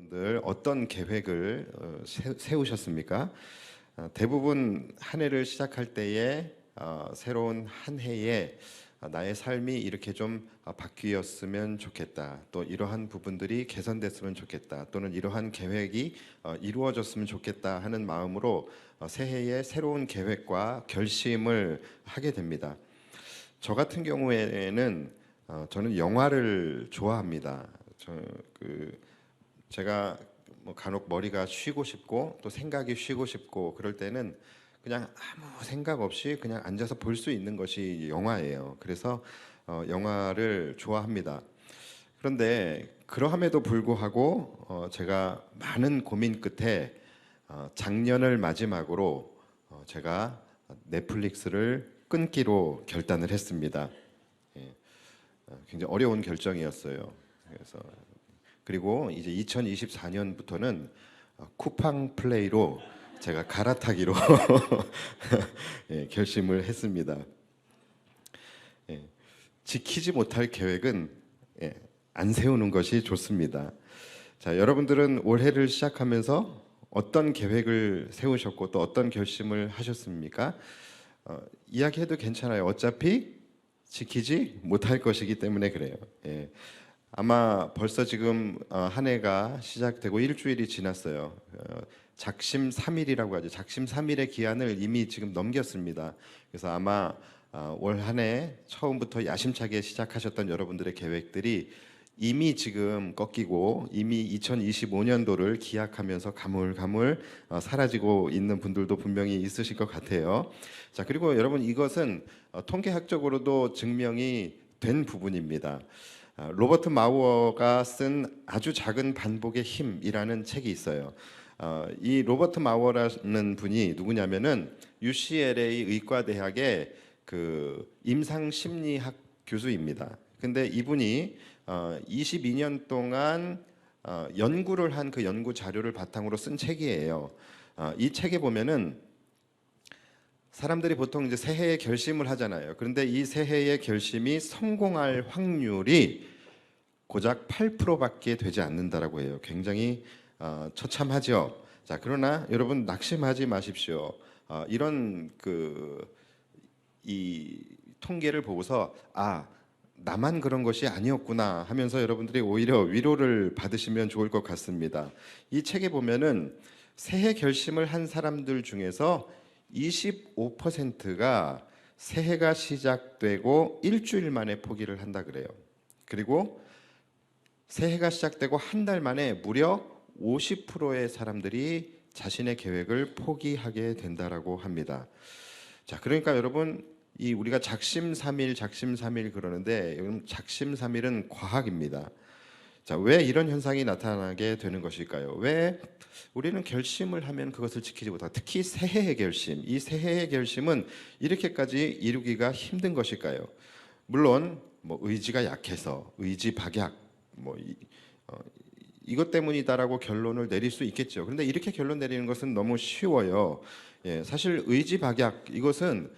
여러분들 어떤 계획을 세우셨습니까? 대부분 한 해를 시작할 때에 새로운 한 해에 나의 삶이 이렇게 좀 바뀌었으면 좋겠다. 또 이러한 부분들이 개선됐으면 좋겠다. 또는 이러한 계획이 이루어졌으면 좋겠다 하는 마음으로 새해에 새로운 계획과 결심을 하게 됩니다. 저 같은 경우에는 저는 영화를 좋아합니다. 제가 뭐 간혹 머리가 쉬고 싶고 또 생각이 쉬고 싶고 그럴 때는 그냥 아무 생각 없이 그냥 앉아서 볼 수 있는 것이 영화예요. 그래서 영화를 좋아합니다. 그런데 그러함에도 불구하고 제가 많은 고민 끝에 작년을 마지막으로 제가 넷플릭스를 끊기로 결단을 했습니다. 예, 굉장히 어려운 결정이었어요. 그리고 이제 2024년부터는 쿠팡 플레이로 제가 갈아타기로 결심을 했습니다. 지키지 못할 계획은 안 세우는 것이 좋습니다. 자, 여러분들은 올해를 시작하면서 어떤 계획을 세우셨고 또 어떤 결심을 하셨습니까? 이야기해도 괜찮아요. 어차피 지키지 못할 것이기 때문에 그래요. 아마 벌써 지금 한 해가 시작되고 일주일이 지났어요. 작심 3일이라고 하죠. 작심 3일의 기한을 이미 지금 넘겼습니다. 그래서 아마 올 한 해 처음부터 야심차게 시작하셨던 여러분들의 계획들이 이미 지금 꺾이고 이미 2025년도를 기약하면서 가물가물 사라지고 있는 분들도 분명히 있으실 것 같아요. 자, 그리고 여러분 이것은 통계학적으로도 증명이 된 부분입니다. 로버트 마우어가 쓴 아주 작은 반복의 힘이라는 책이 있어요. 이 로버트 마우어라는 분이 누구냐면은 UCLA 의과대학의 그 임상심리학 교수입니다. 근데 이분이 22년 동안 연구를 한 그 연구 자료를 바탕으로 쓴 책이에요. 이 책에 보면은 사람들이 보통 이제 새해에 결심을 하잖아요. 그런데 이 새해의 결심이 성공할 확률이 고작 8%밖에 되지 않는다라고 해요. 굉장히 처참하죠. 자, 그러나 여러분 낙심하지 마십시오. 이런 이 통계를 보고서 나만 그런 것이 아니었구나 하면서 여러분들이 오히려 위로를 받으시면 좋을 것 같습니다. 이 책에 보면은 새해 결심을 한 사람들 중에서 25%가 새해가 시작되고 일주일 만에 포기를 한다 그래요. 그리고 새해가 시작되고 한 달 만에 무려 50%의 사람들이 자신의 계획을 포기하게 된다라고 합니다. 자, 그러니까 여러분 우리가 작심삼일 그러는데 여러분 작심삼일은 과학입니다. 자, 왜 이런 현상이 나타나게 되는 것일까요? 왜 우리는 결심을 하면 그것을 지키지 못하고 특히 새해의 결심, 이 새해의 결심은 이렇게까지 이루기가 힘든 것일까요? 물론 뭐 의지가 약해서 의지 박약 이것 때문이다라고 결론을 내릴 수 있겠죠. 그런데 이렇게 결론 내리는 것은 너무 쉬워요. 사실 의지 박약 이것은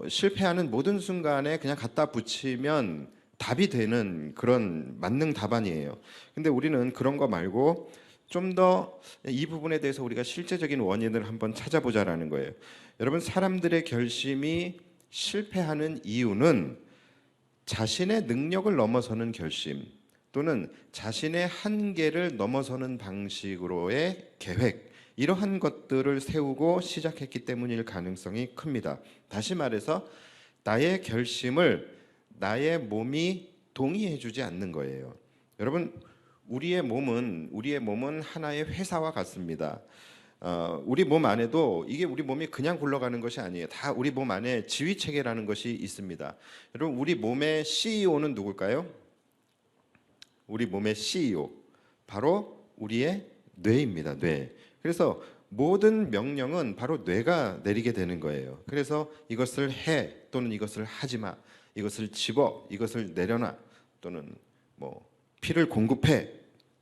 실패하는 모든 순간에 그냥 갖다 붙이면 답이 되는 그런 만능 답안이에요. 근데 우리는 그런 거 말고 좀 더 이 부분에 대해서 우리가 실제적인 원인을 한번 찾아보자라는 거예요. 여러분 사람들의 결심이 실패하는 이유는 자신의 능력을 넘어서는 결심 또는 자신의 한계를 넘어서는 방식으로의 계획 이러한 것들을 세우고 시작했기 때문일 가능성이 큽니다. 다시 말해서 나의 결심을 나의 몸이 동의해주지 않는 거예요. 여러분 우리의 몸은 하나의 회사와 같습니다. 우리 몸 안에도 이게 우리 몸이 그냥 굴러가는 것이 아니에요. 다 우리 몸 안에 지휘 체계라는 것이 있습니다. 여러분 우리 몸의 CEO는 누굴까요? 우리 몸의 CEO 바로 우리의 뇌입니다. 뇌. 그래서 모든 명령은 바로 뇌가 내리게 되는 거예요. 그래서 이것을 해 또는 이것을 하지 마, 이것을 집어, 이것을 내려놔 또는 뭐 피를 공급해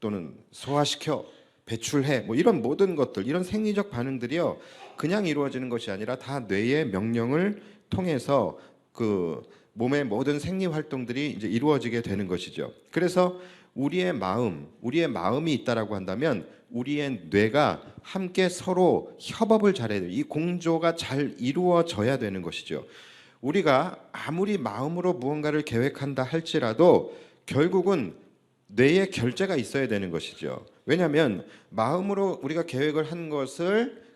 또는 소화시켜, 배출해 뭐 이런 모든 것들 이런 생리적 반응들이요 그냥 이루어지는 것이 아니라 다 뇌의 명령을 통해서 그 몸의 모든 생리 활동들이 이제 이루어지게 되는 것이죠. 그래서 우리의 마음이 있다라고 한다면 우리의 뇌가 함께 서로 협업을 잘해야 돼요. 이 공조가 잘 이루어져야 되는 것이죠. 우리가 아무리 마음으로 무언가를 계획한다 할지라도 결국은 뇌의 결재가 있어야 되는 것이죠. 왜냐하면 마음으로 우리가 계획을 한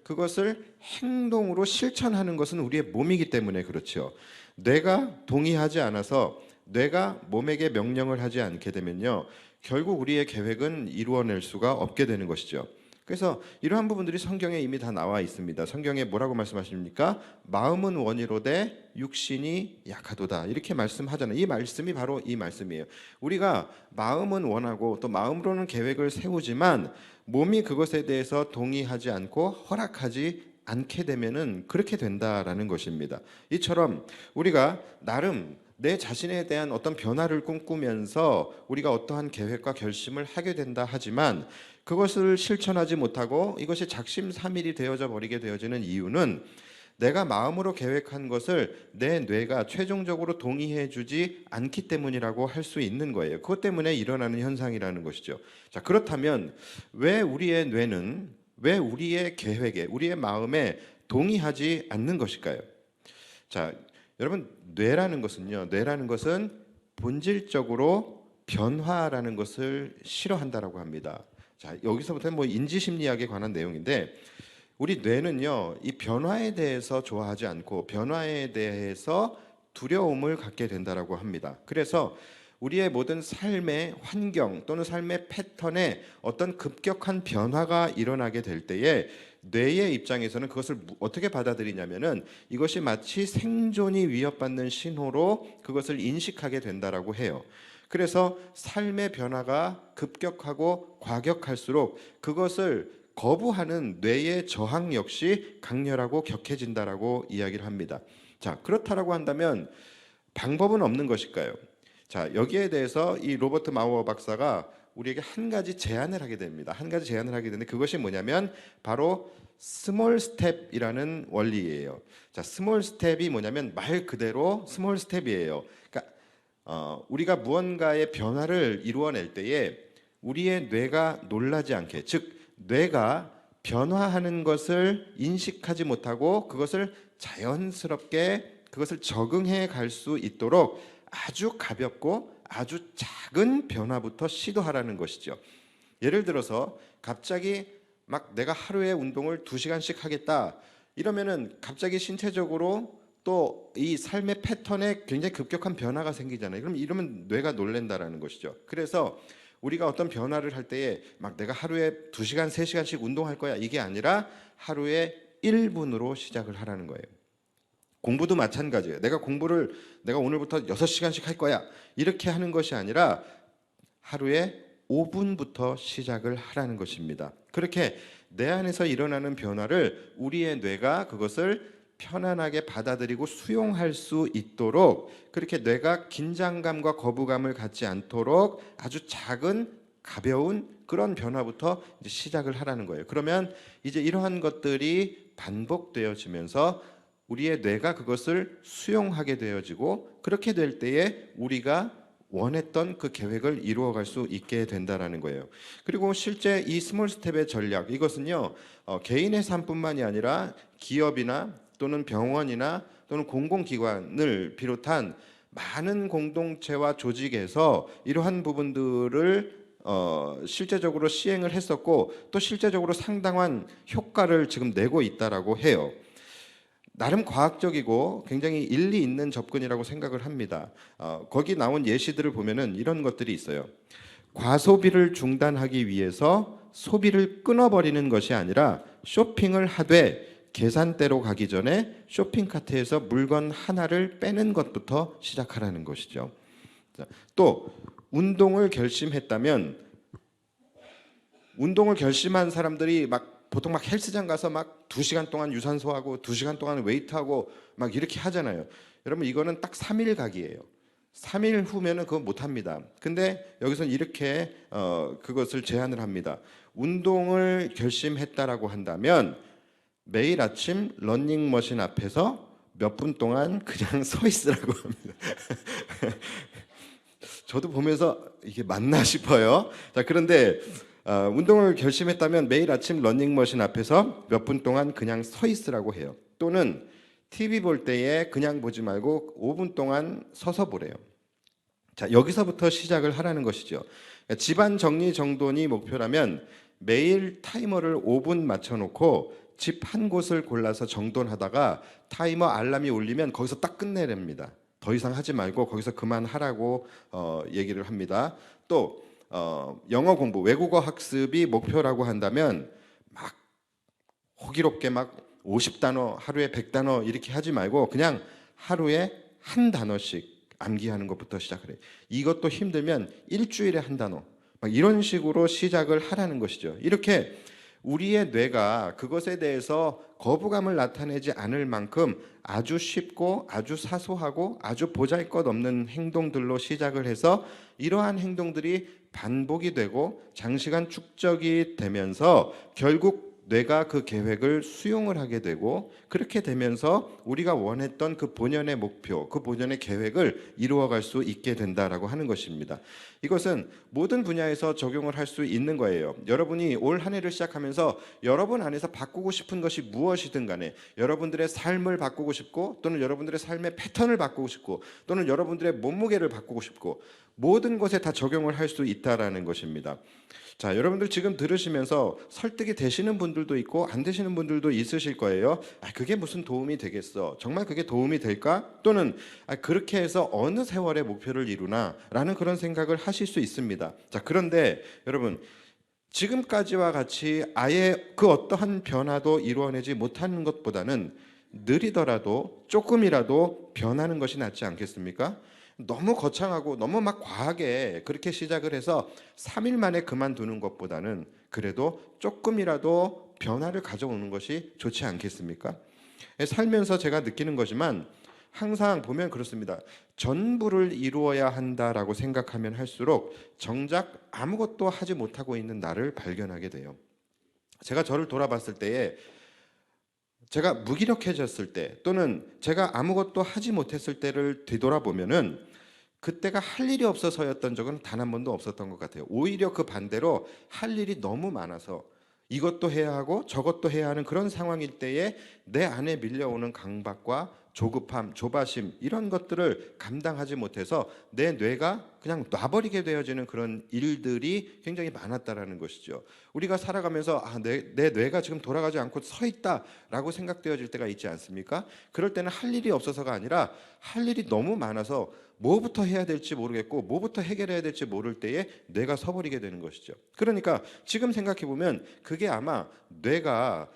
그것을 행동으로 실천하는 것은 우리의 몸이기 때문에 그렇죠. 뇌가 동의하지 않아서 뇌가 몸에게 명령을 하지 않게 되면요, 결국 우리의 계획은 이루어낼 수가 없게 되는 것이죠. 그래서 이러한 부분들이 성경에 이미 다 나와 있습니다. 성경에 뭐라고 말씀하십니까? 마음은 원이로되 육신이 약하도다, 이렇게 말씀하잖아요. 이 말씀이 바로 이 말씀이에요. 우리가 마음은 원하고 또 마음으로는 계획을 세우지만 몸이 그것에 대해서 동의하지 않고 허락하지 않게 되면은 그렇게 된다라는 것입니다. 이처럼 우리가 나름 내 자신에 대한 어떤 변화를 꿈꾸면서 우리가 어떠한 계획과 결심을 하게 된다 하지만 그것을 실천하지 못하고 이것이 작심삼일이 되어져 버리게 되어지는 이유는 내가 마음으로 계획한 것을 내 뇌가 최종적으로 동의해 주지 않기 때문이라고 할 수 있는 거예요. 그것 때문에 일어나는 현상이라는 것이죠. 자, 그렇다면 왜 우리의 뇌는, 왜 우리의 계획에, 우리의 마음에 동의하지 않는 것일까요? 자, 여러분, 뇌라는 것은 본질적으로 변화라는 것을 싫어한다라고 합니다. 자, 여기서부터는 인지심리학에 관한 내용인데, 우리 뇌는요, 이 변화에 대해서 좋아하지 않고 변화에 대해서 두려움을 갖게 된다라고 합니다. 그래서 우리의 모든 삶의 환경 또는 삶의 패턴에 어떤 급격한 변화가 일어나게 될 때에 뇌의 입장에서는 그것을 어떻게 받아들이냐면은 이것이 마치 생존이 위협받는 신호로 그것을 인식하게 된다라고 해요. 그래서 삶의 변화가 급격하고 과격할수록 그것을 거부하는 뇌의 저항 역시 강렬하고 격해진다라고 이야기를 합니다. 자, 그렇다라고 한다면 방법은 없는 것일까요? 자, 여기에 대해서 이 로버트 마우어 박사가 우리에게 한 가지 제안을 하게 됩니다. 한 가지 제안을 하게 되는데 그것이 뭐냐면 바로 스몰 스텝이라는 원리예요. 자, 스몰 스텝이 뭐냐면 말 그대로 스몰 스텝이에요. 그러니까 우리가 무언가의 변화를 이루어낼 때에 우리의 뇌가 놀라지 않게, 즉 뇌가 변화하는 것을 인식하지 못하고 그것을 자연스럽게 그것을 적응해 갈 수 있도록 아주 가볍고 아주 작은 변화부터 시도하라는 것이죠. 예를 들어서 갑자기 막 내가 하루에 운동을 2시간씩 하겠다 이러면은 갑자기 신체적으로 또 이 삶의 패턴에 굉장히 급격한 변화가 생기잖아요. 그럼 이러면 뇌가 놀란다라는 것이죠. 그래서 우리가 어떤 변화를 할 때에 막 내가 하루에 2시간, 3시간씩 운동할 거야 이게 아니라 하루에 1분으로 시작을 하라는 거예요. 공부도 마찬가지예요. 내가 오늘부터 6시간씩 할 거야 이렇게 하는 것이 아니라 하루에 5분부터 시작을 하라는 것입니다. 그렇게 내 안에서 일어나는 변화를 우리의 뇌가 그것을 편안하게 받아들이고 수용할 수 있도록 그렇게 뇌가 긴장감과 거부감을 갖지 않도록 아주 작은 가벼운 그런 변화부터 이제 시작을 하라는 거예요. 그러면 이제 이러한 것들이 반복되어지면서 우리의 뇌가 그것을 수용하게 되어지고 그렇게 될 때에 우리가 원했던 그 계획을 이루어갈 수 있게 된다라는 거예요. 그리고 실제 이 스몰 스텝의 전략 이것은요 개인의 삶뿐만이 아니라 기업이나 또는 병원이나 또는 공공기관을 비롯한 많은 공동체와 조직에서 이러한 부분들을 실제적으로 시행을 했었고 또 실제적으로 상당한 효과를 지금 내고 있다라고 해요. 나름 과학적이고 굉장히 일리 있는 접근이라고 생각을 합니다. 거기 나온 예시들을 보면은 이런 것들이 있어요. 과소비를 중단하기 위해서 소비를 끊어버리는 것이 아니라 쇼핑을 하되 계산대로 가기 전에 쇼핑카트에서 물건 하나를 빼는 것부터 시작하라는 것이죠. 또 운동을 결심했다면 운동을 결심한 사람들이 보통 헬스장 가서 2시간 동안 유산소하고 2시간 동안 웨이트하고 이렇게 하잖아요. 여러분 이거는 딱 3일 각이에요. 3일 후면은 그거 못 합니다. 근데 여기서는 이렇게 그것을 제안을 합니다. 운동을 결심했다라고 한다면 매일 아침 러닝머신 앞에서 몇 분 동안 그냥 서 있으라고 합니다. 저도 보면서 이게 맞나 싶어요. 자, 그런데 운동을 결심했다면 매일 아침 러닝머신 앞에서 몇 분 동안 그냥 서 있으라고 해요. 또는 TV 볼 때에 그냥 보지 말고 5분 동안 서서 보래요. 자, 여기서부터 시작을 하라는 것이죠. 집안 정리 정돈이 목표라면 매일 타이머를 5분 맞춰놓고 집 한 곳을 골라서 정돈하다가 타이머 알람이 울리면 거기서 딱 끝내랍니다. 더 이상 하지 말고 거기서 그만하라고 얘기를 합니다. 또 영어 공부, 외국어 학습이 목표라고 한다면 막 호기롭게 막 50단어, 하루에 100단어 이렇게 하지 말고 그냥 하루에 한 단어씩 암기하는 것부터 시작을 해요. 이것도 힘들면 일주일에 한 단어, 막 이런 식으로 시작을 하라는 것이죠. 이렇게 우리의 뇌가 그것에 대해서 거부감을 나타내지 않을 만큼 아주 쉽고 아주 사소하고 아주 보잘것없는 행동들로 시작을 해서 이러한 행동들이 반복이 되고 장시간 축적이 되면서 결국 뇌가 그 계획을 수용을 하게 되고 그렇게 되면서 우리가 원했던 그 본연의 목표, 그 본연의 계획을 이루어갈 수 있게 된다라고 하는 것입니다. 이것은 모든 분야에서 적용을 할 수 있는 거예요. 여러분이 올 한 해를 시작하면서 여러분 안에서 바꾸고 싶은 것이 무엇이든 간에 여러분들의 삶을 바꾸고 싶고 또는 여러분들의 삶의 패턴을 바꾸고 싶고 또는 여러분들의 몸무게를 바꾸고 싶고 모든 것에 다 적용을 할 수 있다라는 것입니다. 자, 여러분들 지금 들으시면서 설득이 되시는 분들도 있고 안 되시는 분들도 있으실 거예요. 그게 무슨 도움이 되겠어? 정말 그게 도움이 될까? 또는 그렇게 해서 어느 세월의 목표를 이루나? 라는 그런 생각을 하실 수 있습니다. 자, 그런데 여러분 지금까지와 같이 아예 그 어떠한 변화도 이루어내지 못하는 것보다는 느리더라도 조금이라도 변하는 것이 낫지 않겠습니까? 너무 거창하고 너무 막 과하게 그렇게 시작을 해서 3일 만에 그만두는 것보다는 그래도 조금이라도 변화를 가져오는 것이 좋지 않겠습니까? 살면서 제가 느끼는 거지만 항상 보면 그렇습니다. 전부를 이루어야 한다라고 생각하면 할수록 정작 아무것도 하지 못하고 있는 나를 발견하게 돼요. 제가 저를 돌아봤을 때에 제가 무기력해졌을 때 또는 제가 아무것도 하지 못했을 때를 되돌아보면은 그때가 할 일이 없어서였던 적은 단 한 번도 없었던 것 같아요. 오히려 그 반대로 할 일이 너무 많아서 이것도 해야 하고 저것도 해야 하는 그런 상황일 때에 내 안에 밀려오는 강박과 조급함, 조바심 이런 것들을 감당하지 못해서 내 뇌가 그냥 놔버리게 되어지는 그런 일들이 굉장히 많았다라는 것이죠. 우리가 살아가면서 내 뇌가 지금 돌아가지 않고 서 있다라고 생각되어질 때가 있지 않습니까? 그럴 때는 할 일이 없어서가 아니라 할 일이 너무 많아서 뭐부터 해야 될지 모르겠고 뭐부터 해결해야 될지 모를 때에 뇌가 서버리게 되는 것이죠. 그러니까 지금 생각해 보면 그게 아마 뇌가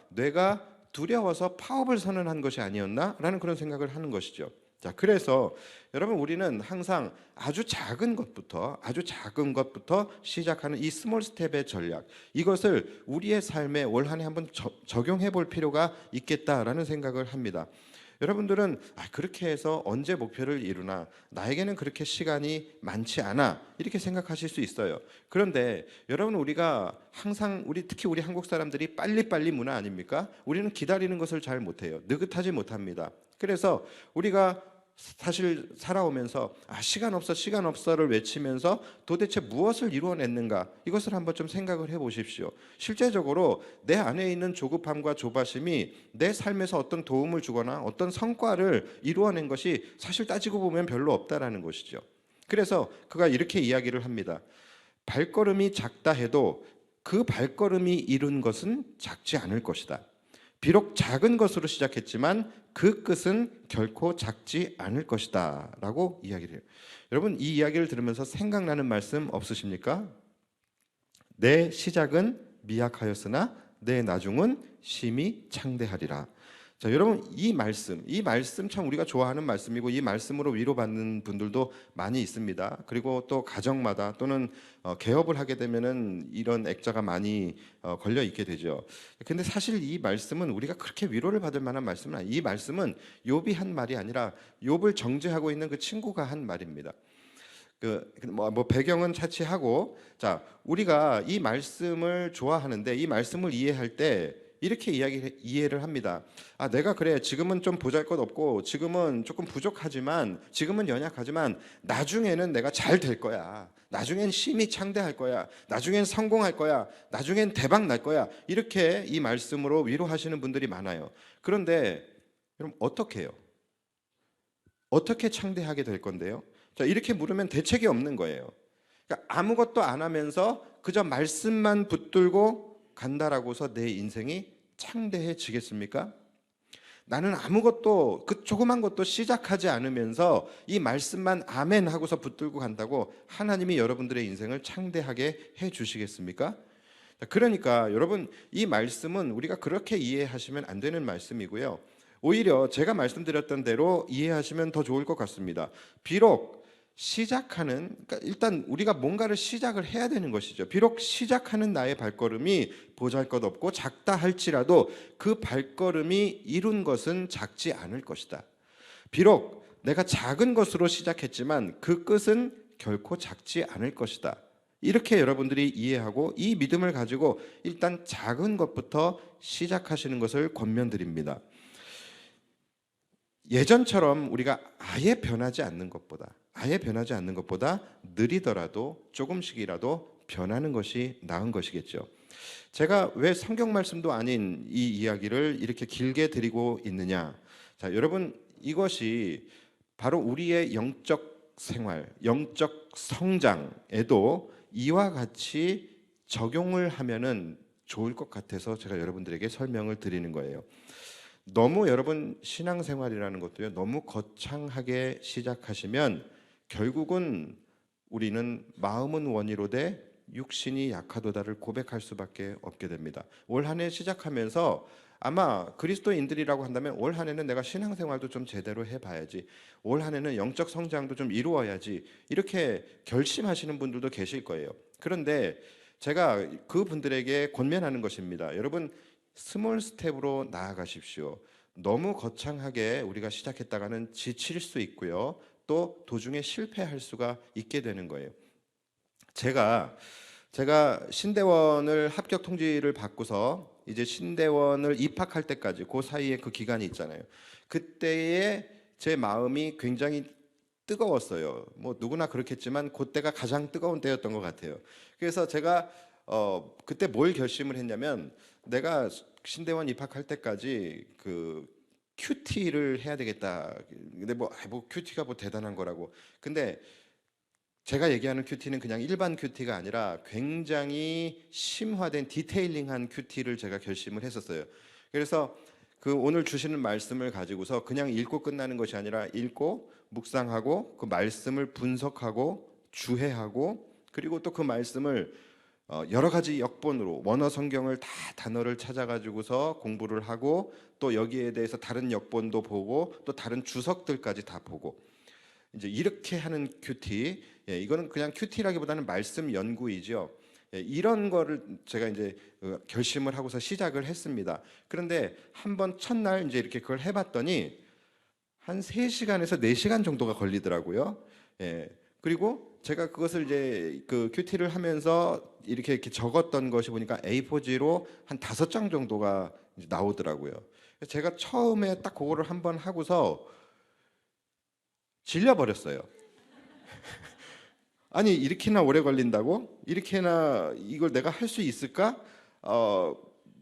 두려워서 파업을 선언한 것이 아니었나라는 그런 생각을 하는 것이죠. 자, 그래서 여러분 우리는 항상 아주 작은 것부터 시작하는 이 스몰 스텝의 전략, 이것을 우리의 삶에 올 한 해 한번 적용해 볼 필요가 있겠다라는 생각을 합니다. 여러분들은 그렇게 해서 언제 목표를 이루나, 나에게는 그렇게 시간이 많지 않아, 이렇게 생각하실 수 있어요. 그런데 여러분, 우리가 항상 특히 우리 한국 사람들이 빨리빨리 문화 아닙니까? 우리는 기다리는 것을 잘 못해요. 느긋하지 못합니다. 그래서 우리가 사실 살아오면서 시간 없어를 외치면서 도대체 무엇을 이루어냈는가, 이것을 한번 좀 생각을 해보십시오. 실제적으로 내 안에 있는 조급함과 조바심이 내 삶에서 어떤 도움을 주거나 어떤 성과를 이루어낸 것이 사실 따지고 보면 별로 없다라는 것이죠. 그래서 그가 이렇게 이야기를 합니다. 발걸음이 작다 해도 그 발걸음이 이룬 것은 작지 않을 것이다. 비록 작은 것으로 시작했지만 그 끝은 결코 작지 않을 것이다 라고 이야기를 해요. 여러분, 이 이야기를 들으면서 생각나는 말씀 없으십니까? 내 시작은 미약하였으나 내 나중은 심히 창대하리라. 자, 여러분, 이 말씀 참 우리가 좋아하는 말씀이고 이 말씀으로 위로받는 분들도 많이 있습니다. 그리고 또 가정마다 또는 개업을 하게 되면은 이런 액자가 많이 걸려 있게 되죠. 근데 사실 이 말씀은 우리가 그렇게 위로를 받을 만한 말씀은 아니에요. 이 말씀은 욥이 한 말이 아니라 욥을 정죄하고 있는 그 친구가 한 말입니다. 뭐 배경은 차치하고, 자, 우리가 이 말씀을 좋아하는데 이 말씀을 이해할 때 이렇게 이해를 합니다. 아, 내가 그래 지금은 좀 보잘것없고 지금은 조금 부족하지만 지금은 연약하지만 나중에는 내가 잘 될 거야. 나중엔 심히 창대할 거야. 나중엔 성공할 거야. 나중엔 대박 날 거야. 이렇게 이 말씀으로 위로하시는 분들이 많아요. 그런데 여러분 어떻게 해요? 어떻게 창대하게 될 건데요? 자, 이렇게 물으면 대책이 없는 거예요. 그러니까 아무것도 안 하면서 그저 말씀만 붙들고 간다라고서 내 인생이 창대해지겠습니까? 나는 아무것도 그 조그만 것도 시작하지 않으면서 이 말씀만 아멘 하고서 붙들고 간다고 하나님이 여러분들의 인생을 창대하게 해 주시겠습니까? 그러니까 여러분 이 말씀은 우리가 그렇게 이해하시면 안 되는 말씀이고요. 오히려 제가 말씀드렸던 대로 이해하시면 더 좋을 것 같습니다. 비록 시작하는, 그러니까 일단 우리가 뭔가를 시작을 해야 되는 것이죠. 비록 시작하는 나의 발걸음이 보잘것없고 작다 할지라도 그 발걸음이 이룬 것은 작지 않을 것이다. 비록 내가 작은 것으로 시작했지만 그 끝은 결코 작지 않을 것이다. 이렇게 여러분들이 이해하고 이 믿음을 가지고 일단 작은 것부터 시작하시는 것을 권면드립니다. 예전처럼 우리가 아예 변하지 않는 것보다 느리더라도 조금씩이라도 변하는 것이 나은 것이겠죠. 제가 왜 성경 말씀도 아닌 이 이야기를 이렇게 길게 드리고 있느냐? 자, 여러분 이것이 바로 우리의 영적 생활, 영적 성장에도 이와 같이 적용을 하면은 좋을 것 같아서 제가 여러분들에게 설명을 드리는 거예요. 너무 여러분 신앙생활이라는 것도요, 너무 거창하게 시작하시면 결국은 우리는 마음은 원이로되 육신이 약하도다를 고백할 수밖에 없게 됩니다. 올 한 해 시작하면서 아마 그리스도인들이라고 한다면 올 한 해는 내가 신앙생활도 좀 제대로 해봐야지, 올 한 해는 영적 성장도 좀 이루어야지, 이렇게 결심하시는 분들도 계실 거예요. 그런데 제가 그 분들에게 권면하는 것입니다. 여러분 스몰 스텝으로 나아가십시오. 너무 거창하게 우리가 시작했다가는 지칠 수 있고요. 또 도중에 실패할 수가 있게 되는 거예요. 제가 신대원을 합격 통지를 받고서 이제 신대원을 입학할 때까지 그 사이에 그 기간이 있잖아요. 그때의 제 마음이 굉장히 뜨거웠어요. 뭐 누구나 그렇겠지만 그때가 가장 뜨거운 때였던 것 같아요. 그래서 제가 그때 뭘 결심을 했냐면 내가 신대원 입학할 때까지 그 큐티를 해야 되겠다. 근데 뭐 큐티가 뭐 대단한 거라고. 근데 제가 얘기하는 큐티는 그냥 일반 큐티가 아니라 굉장히 심화된 디테일링한 큐티를 제가 결심을 했었어요. 그래서 그 오늘 주시는 말씀을 가지고서 그냥 읽고 끝나는 것이 아니라 읽고 묵상하고 그 말씀을 분석하고 주해하고 그리고 또 그 말씀을 여러 가지 역본으로 원어 성경을 다 단어를 찾아가지고서 공부를 하고 또 여기에 대해서 다른 역본도 보고 또 다른 주석들까지 다 보고 이제 이렇게 하는 큐티, 이거는 그냥 큐티라기보다는 말씀 연구이죠. 이런 거를 제가 이제 결심을 하고서 시작을 했습니다. 그런데 한번 첫날 이제 이렇게 그걸 해봤더니 한 3시간에서 4시간 정도가 걸리더라고요. 그리고 제가 그것을 이제 그 큐티를 하면서 이렇게 적었던 것이 보니까 A4지로 한 5장 정도가 이제 나오더라고요. 제가 처음에 딱 그거를 한번 하고서 질려버렸어요. 아니 이렇게나 오래 걸린다고? 이렇게나 이걸 내가 할 수 있을까?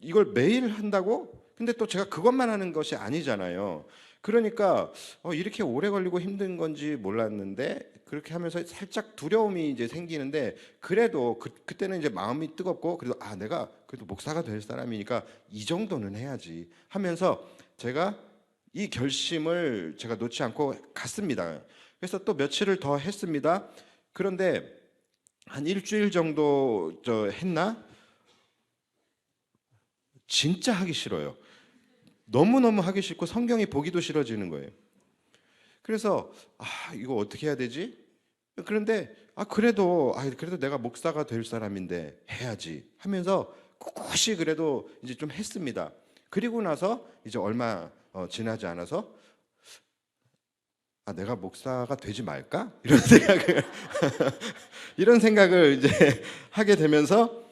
이걸 매일 한다고? 근데 또 제가 그것만 하는 것이 아니잖아요. 그러니까 이렇게 오래 걸리고 힘든 건지 몰랐는데 그렇게 하면서 살짝 두려움이 이제 생기는데 그래도 그때는 이제 마음이 뜨겁고 그래도 내가 그래도 목사가 될 사람이니까 이 정도는 해야지 하면서 제가 이 결심을 제가 놓지 않고 갔습니다. 그래서 또 며칠을 더 했습니다. 그런데 한 일주일 정도 했나? 진짜 하기 싫어요. 너무너무 하기 싫고 성경이 보기도 싫어지는 거예요. 그래서 이거 어떻게 해야 되지? 그런데 그래도 내가 목사가 될 사람인데 해야지 하면서 꿋꿋이 그래도 이제 좀 했습니다. 그리고 나서 이제 얼마 지나지 않아서 내가 목사가 되지 말까? 이런 생각을 이제 하게 되면서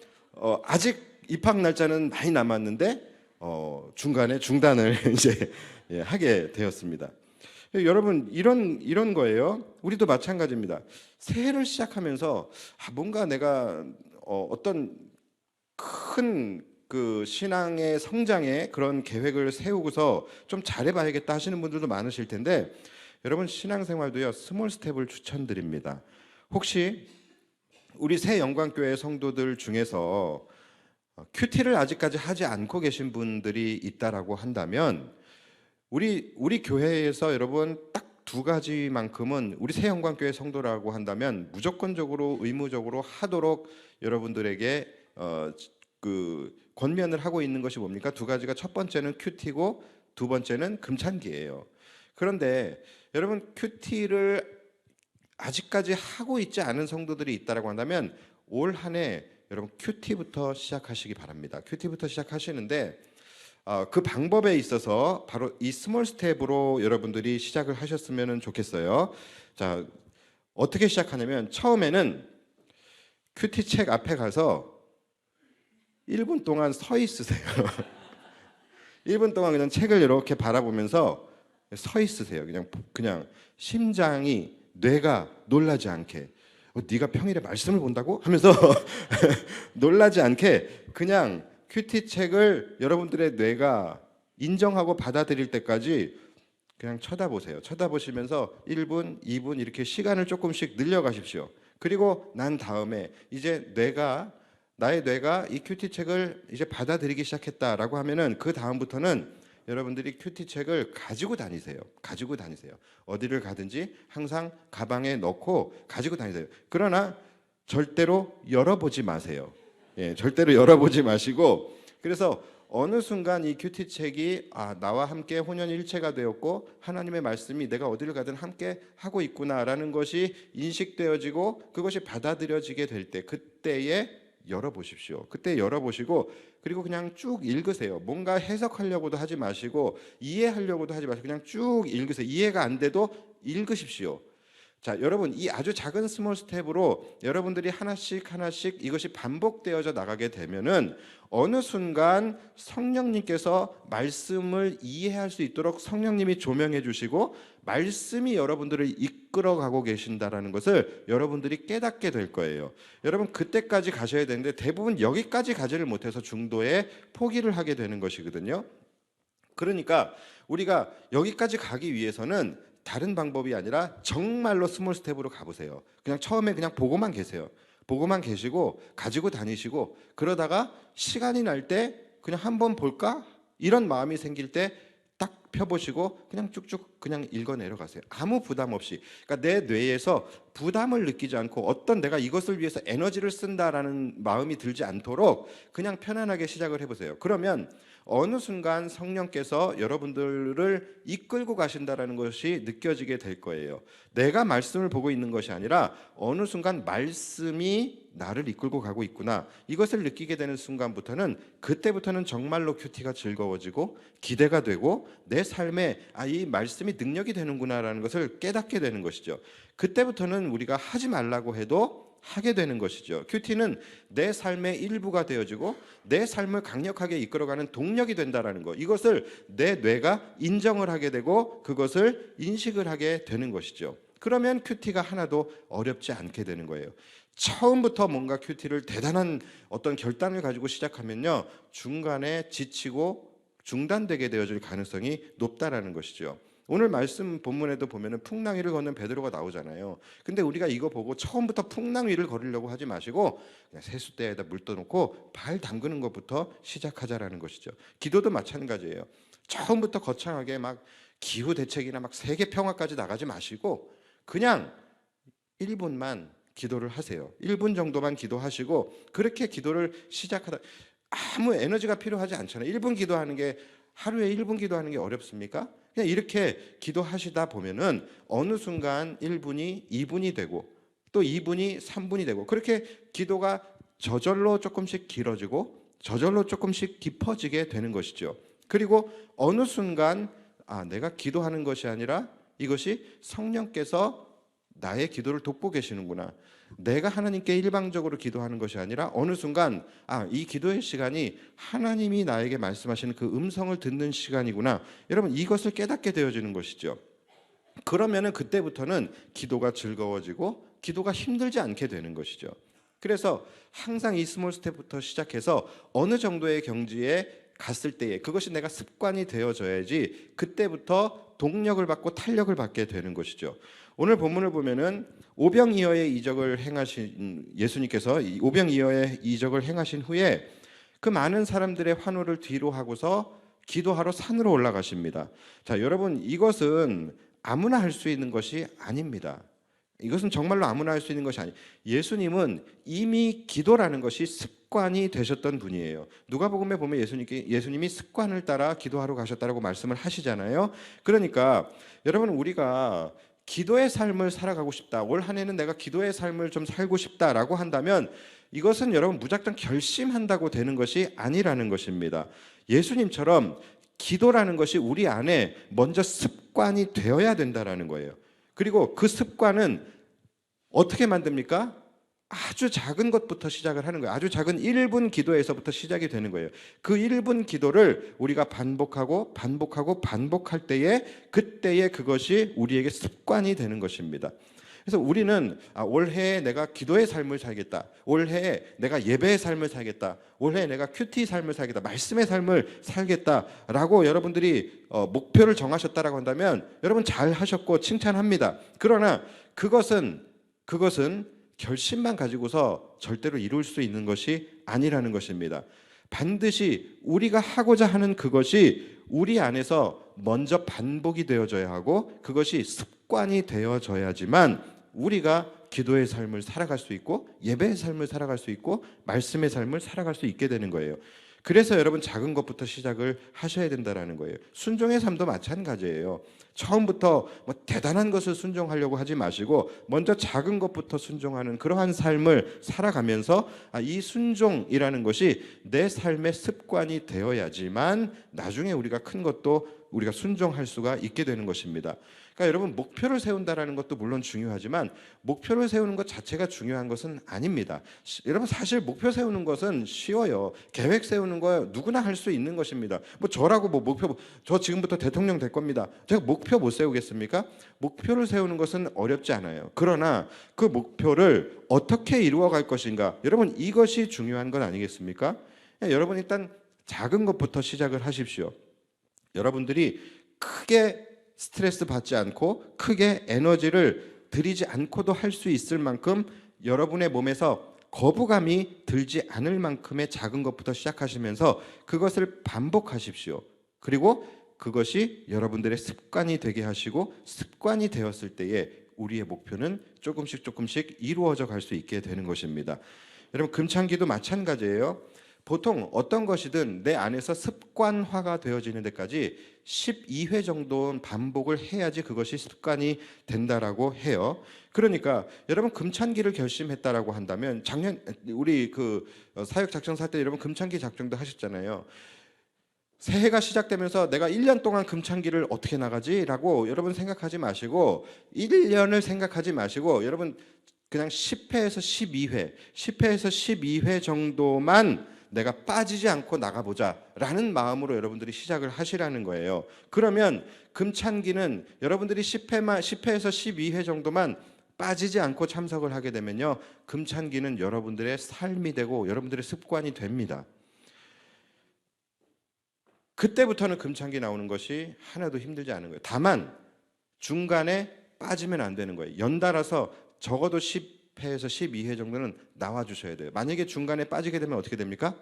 아직 입학 날짜는 많이 남았는데 중간에 중단을 이제 하게 되었습니다. 여러분 이런 거예요. 우리도 마찬가지입니다. 새해를 시작하면서 뭔가 내가 어떤 큰 그 신앙의 성장에 그런 계획을 세우고서 좀 잘해봐야겠다 하시는 분들도 많으실 텐데 여러분 신앙생활도요 스몰 스텝을 추천드립니다. 혹시 우리 새 영광교회 성도들 중에서 큐티를 아직까지 하지 않고 계신 분들이 있다라고 한다면 우리 교회에서 여러분 딱 두 가지만큼은 우리 새 영광교회 성도라고 한다면 무조건적으로 의무적으로 하도록 여러분들에게 권면을 하고 있는 것이 뭡니까? 두 가지가 첫 번째는 큐티고 두 번째는 금찬기예요. 그런데 여러분 큐티를 아직까지 하고 있지 않은 성도들이 있다라고 한다면 올 한 해 여러분 큐티부터 시작하시기 바랍니다. 큐티부터 시작하시는데 그 방법에 있어서 바로 이 스몰 스텝으로 여러분들이 시작을 하셨으면 좋겠어요. 자, 어떻게 시작하냐면 처음에는 큐티 책 앞에 가서 1분 동안 서 있으세요. 1분 동안 그냥 책을 이렇게 바라보면서 서 있으세요. 그냥 심장이 뇌가 놀라지 않게 네가 평일에 말씀을 본다고? 하면서 놀라지 않게 그냥 큐티 책을 여러분들의 뇌가 인정하고 받아들일 때까지 그냥 쳐다보세요. 쳐다보시면서 1분, 2분 이렇게 시간을 조금씩 늘려가십시오. 그리고 난 다음에 이제 나의 뇌가 이 큐티 책을 이제 받아들이기 시작했다라고 하면은 그 다음부터는 여러분들이 큐티 책을 가지고 다니세요. 가지고 다니세요. 어디를 가든지 항상 가방에 넣고 가지고 다니세요. 그러나 절대로 열어보지 마세요. 절대로 열어보지 마시고 그래서 어느 순간 이 큐티 책이 나와 함께 혼연일체가 되었고 하나님의 말씀이 내가 어디를 가든 함께 하고 있구나라는 것이 인식되어지고 그것이 받아들여지게 될 때 그때에 열어보십시오. 그때 열어보시고 그리고 그냥 쭉 읽으세요. 뭔가 해석하려고도 하지 마시고 이해하려고도 하지 마시고 그냥 쭉 읽으세요. 이해가 안 돼도 읽으십시오. 자, 여러분 이 아주 작은 스몰 스텝으로 여러분들이 하나씩 이것이 반복되어져 나가게 되면은 어느 순간 성령님께서 말씀을 이해할 수 있도록 성령님이 조명해 주시고 말씀이 여러분들을 이끌어가고 계신다라는 것을 여러분들이 깨닫게 될 거예요. 여러분 그때까지 가셔야 되는데 대부분 여기까지 가지를 못해서 중도에 포기를 하게 되는 것이거든요. 그러니까 우리가 여기까지 가기 위해서는 다른 방법이 아니라 정말로 스몰 스텝으로 가보세요. 그냥 처음에 그냥 보고만 계세요. 보고만 계시고 가지고 다니시고 그러다가 시간이 날 때 그냥 한번 볼까? 이런 마음이 생길 때 딱 펴보시고 그냥 쭉쭉 그냥 읽어 내려가세요. 아무 부담 없이. 그러니까 내 뇌에서 부담을 느끼지 않고 어떤 내가 이것을 위해서 에너지를 쓴다라는 마음이 들지 않도록 그냥 편안하게 시작을 해보세요. 그러면 어느 순간 성령께서 여러분들을 이끌고 가신다라는 것이 느껴지게 될 거예요. 내가 말씀을 보고 있는 것이 아니라 어느 순간 말씀이 나를 이끌고 가고 있구나. 이것을 느끼게 되는 순간부터는 그때부터는 정말로 큐티가 즐거워지고 기대가 되고 내 삶에 이 말씀이 능력이 되는구나라는 것을 깨닫게 되는 것이죠. 그때부터는 우리가 하지 말라고 해도 하게 되는 것이죠. 큐티는 내 삶의 일부가 되어지고 내 삶을 강력하게 이끌어가는 동력이 된다라는 것. 이것을 내 뇌가 인정을 하게 되고 그것을 인식을 하게 되는 것이죠. 그러면 큐티가 하나도 어렵지 않게 되는 거예요. 처음부터 뭔가 큐티를 대단한 어떤 결단을 가지고 시작하면요 중간에 지치고 중단되게 되어질 가능성이 높다라는 것이죠. 오늘 말씀 본문에도 보면은 풍랑 위를 걷는 베드로가 나오잖아요. 근데 우리가 이거 보고 처음부터 풍랑 위를 걸으려고 하지 마시고 그냥 세숫대에다 물 떠놓고 발 담그는 것부터 시작하자라는 것이죠. 기도도 마찬가지예요. 처음부터 거창하게 막 기후 대책이나 막 세계 평화까지 나가지 마시고 그냥 1분만 기도를 하세요. 1분 정도만 기도하시고 그렇게 기도를 시작하다 아무 에너지가 필요하지 않잖아요. 1분 기도하는 게 하루에 1분 기도하는 게 어렵습니까? 그냥 이렇게 기도하시다 보면은 어느 순간 1분이 2분이 되고 또 2분이 3분이 되고 그렇게 기도가 저절로 조금씩 길어지고 저절로 조금씩 깊어지게 되는 것이죠. 그리고 어느 순간 내가 기도하는 것이 아니라 이것이 성령께서 나의 기도를 돕고 계시는구나. 내가 하나님께 일방적으로 기도하는 것이 아니라 어느 순간 이 기도의 시간이 하나님이 나에게 말씀하시는 그 음성을 듣는 시간이구나. 여러분 이것을 깨닫게 되어지는 것이죠. 그러면은 그때부터는 기도가 즐거워지고 기도가 힘들지 않게 되는 것이죠. 그래서 항상 이 스몰 스텝부터 시작해서 어느 정도의 경지에 갔을 때에 그것이 내가 습관이 되어져야지 그때부터 동력을 받고 탄력을 받게 되는 것이죠. 오늘 본문을 보면은 오병이어의 이적을 행하신 예수님께서 오병이어의 이적을 행하신 후에 그 많은 사람들의 환호를 뒤로 하고서 기도하러 산으로 올라가십니다. 자, 여러분 이것은 아무나 할 수 있는 것이 아닙니다. 이것은 정말로 아무나 할 수 있는 것이 아니에요. 예수님은 이미 기도라는 것이 습관이 되셨던 분이에요. 누가복음에 보면 예수님이 습관을 따라 기도하러 가셨다라고 말씀을 하시잖아요. 그러니까 여러분 우리가 기도의 삶을 살아가고 싶다. 올 한 해는 내가 기도의 삶을 좀 살고 싶다라고 한다면 이것은 여러분 무작정 결심한다고 되는 것이 아니라는 것입니다. 예수님처럼 기도라는 것이 우리 안에 먼저 습관이 되어야 된다라는 거예요. 그리고 그 습관은 어떻게 만듭니까? 아주 작은 것부터 시작을 하는 거예요. 아주 작은 1분 기도에서부터 시작이 되는 거예요. 그 1분 기도를 우리가 반복할 때에 그때에 그것이 우리에게 습관이 되는 것입니다. 그래서 우리는 올해에 내가 기도의 삶을 살겠다. 올해에 내가 예배의 삶을 살겠다. 올해에 내가 큐티 삶을 살겠다. 말씀의 삶을 살겠다라고 여러분들이 목표를 정하셨다라고 한다면 여러분 잘 하셨고 칭찬합니다. 그러나 그것은 결심만 가지고서 절대로 이룰 수 있는 것이 아니라는 것입니다. 반드시 우리가 하고자 하는 그것이 우리 안에서 먼저 반복이 되어져야 하고 그것이 습관이 되어져야지만 우리가 기도의 삶을 살아갈 수 있고 예배의 삶을 살아갈 수 있고 말씀의 삶을 살아갈 수 있게 되는 거예요. 그래서 여러분 작은 것부터 시작을 하셔야 된다는 거예요. 순종의 삶도 마찬가지예요. 처음부터 대단한 것을 순종하려고 하지 마시고 먼저 작은 것부터 순종하는 그러한 삶을 살아가면서 이 순종이라는 것이 내 삶의 습관이 되어야지만 나중에 우리가 큰 것도 우리가 순종할 수가 있게 되는 것입니다. 그러니까 여러분 목표를 세운다라는 것도 물론 중요하지만 목표를 세우는 것 자체가 중요한 것은 아닙니다. 여러분 사실 목표 세우는 것은 쉬워요. 계획 세우는 거 누구나 할 수 있는 것입니다. 저라고 목표 저 지금부터 대통령 될 겁니다. 제가 목표 못 세우겠습니까? 목표를 세우는 것은 어렵지 않아요. 그러나 그 목표를 어떻게 이루어갈 것인가? 여러분 이것이 중요한 건 아니겠습니까? 여러분 일단 작은 것부터 시작을 하십시오. 여러분들이 크게 스트레스 받지 않고 크게 에너지를 들이지 않고도 할 수 있을 만큼 여러분의 몸에서 거부감이 들지 않을 만큼의 작은 것부터 시작하시면서 그것을 반복하십시오. 그리고 그것이 여러분들의 습관이 되게 하시고 습관이 되었을 때에 우리의 목표는 조금씩 이루어져 갈 수 있게 되는 것입니다. 여러분 금창기도 마찬가지예요. 보통 어떤 것이든 내 안에서 습관화가 되어지는 데까지 12회 정도는 반복을 해야지 그것이 습관이 된다라고 해요. 그러니까 여러분 금찬기를 결심했다라고 한다면 작년 우리 사역 작전 살 때 여러분 금찬기 작전도 하셨잖아요. 새해가 시작되면서 내가 1년 동안 금찬기를 어떻게 나가지라고 여러분 생각하지 마시고 1년을 생각하지 마시고 여러분 그냥 10회에서 12회 정도만 내가 빠지지 않고 나가보자라는 마음으로 여러분들이 시작을 하시라는 거예요. 그러면 금찬기는 여러분들이 10회에서 12회 정도만 빠지지 않고 참석을 하게 되면요, 금찬기는 여러분들의 삶이 되고 여러분들의 습관이 됩니다. 그때부터는 금찬기 나오는 것이 하나도 힘들지 않은 거예요. 다만 중간에 빠지면 안 되는 거예요. 연달아서 적어도 10회에서 12회 정도는 나와주셔야 돼요. 만약에 중간에 빠지게 되면 어떻게 됩니까?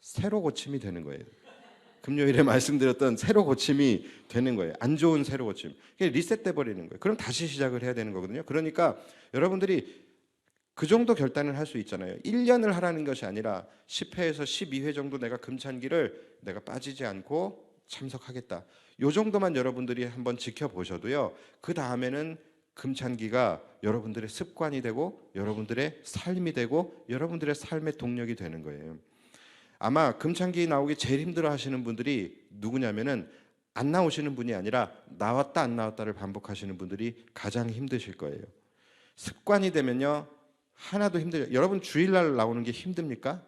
새로 고침이 되는 거예요. 금요일에 말씀드렸던 새로 고침이 되는 거예요. 안 좋은 새로 고침. 리셋돼 버리는 거예요. 그럼 다시 시작을 해야 되는 거거든요. 그러니까 여러분들이 그 정도 결단을 할 수 있잖아요. 1년을 하라는 것이 아니라 10회에서 12회 정도 내가 금찬기를 내가 빠지지 않고 참석하겠다. 요 정도만 여러분들이 한번 지켜보셔도요. 그 다음에는 금찬기가 여러분들의 습관이 되고 여러분들의 삶이 되고 여러분들의 삶의 동력이 되는 거예요. 아마 금찬기 나오기 제일 힘들어 하시는 분들이 누구냐면은 안 나오시는 분이 아니라 나왔다 안 나왔다를 반복하시는 분들이 가장 힘드실 거예요. 습관이 되면요 하나도 힘들죠. 여러분 주일날 나오는 게 힘듭니까?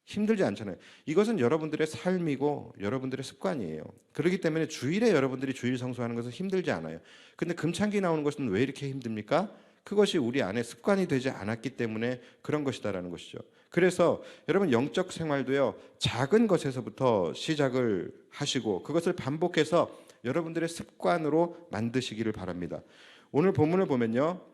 힘들지 않잖아요. 이것은 여러분들의 삶이고 여러분들의 습관이에요. 그렇기 때문에 주일에 여러분들이 주일 성수하는 것은 힘들지 않아요. 근데 금창기 나오는 것은 왜 이렇게 힘듭니까? 그것이 우리 안에 습관이 되지 않았기 때문에 그런 것이다라는 것이죠. 그래서 여러분 영적 생활도요 작은 것에서부터 시작을 하시고 그것을 반복해서 여러분들의 습관으로 만드시기를 바랍니다. 오늘 본문을 보면요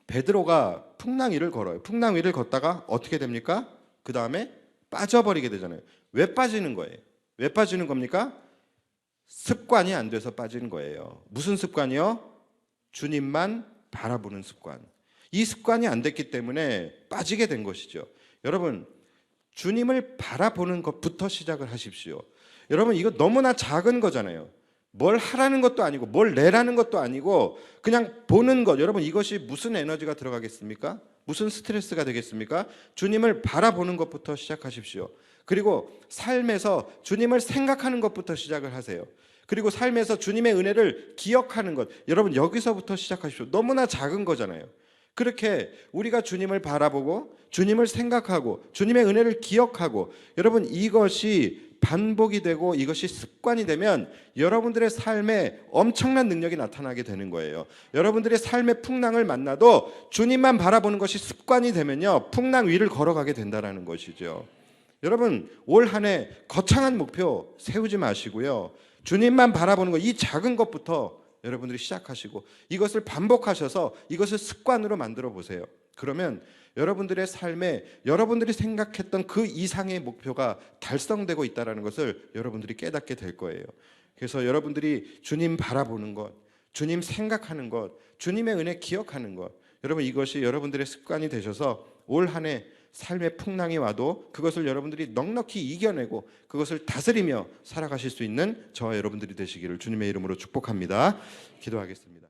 베드로가 풍랑 위를 걸어요. 풍랑 위를 걷다가 어떻게 됩니까? 그 다음에 빠져버리게 되잖아요. 왜 빠지는 거예요? 왜 빠지는 겁니까? 습관이 안 돼서 빠지는 거예요. 무슨 습관이요? 주님만 바라보는 습관. 이 습관이 안 됐기 때문에 빠지게 된 것이죠. 여러분 주님을 바라보는 것부터 시작을 하십시오. 여러분 이거 너무나 작은 거잖아요. 뭘 하라는 것도 아니고 뭘 내라는 것도 아니고 그냥 보는 것. 여러분 이것이 무슨 에너지가 들어가겠습니까? 무슨 스트레스가 되겠습니까? 주님을 바라보는 것부터 시작하십시오. 그리고 삶에서 주님을 생각하는 것부터 시작을 하세요. 그리고 삶에서 주님의 은혜를 기억하는 것. 여러분 여기서부터 시작하십시오. 너무나 작은 거잖아요. 그렇게 우리가 주님을 바라보고 주님을 생각하고 주님의 은혜를 기억하고 여러분 이것이 반복이 되고 이것이 습관이 되면 여러분들의 삶에 엄청난 능력이 나타나게 되는 거예요. 여러분들의 삶의 풍랑을 만나도 주님만 바라보는 것이 습관이 되면요 풍랑 위를 걸어가게 된다는 것이죠. 여러분 올 한 해 거창한 목표 세우지 마시고요 주님만 바라보는 것, 이 작은 것부터 여러분들이 시작하시고 이것을 반복하셔서 이것을 습관으로 만들어 보세요. 그러면 여러분들의 삶에 여러분들이 생각했던 그 이상의 목표가 달성되고 있다는 것을 여러분들이 깨닫게 될 거예요. 그래서 여러분들이 주님 바라보는 것, 주님 생각하는 것, 주님의 은혜 기억하는 것, 여러분 이것이 여러분들의 습관이 되셔서 올 한 해 삶의 풍랑이 와도 그것을 여러분들이 넉넉히 이겨내고 그것을 다스리며 살아가실 수 있는 저와 여러분들이 되시기를 주님의 이름으로 축복합니다. 기도하겠습니다.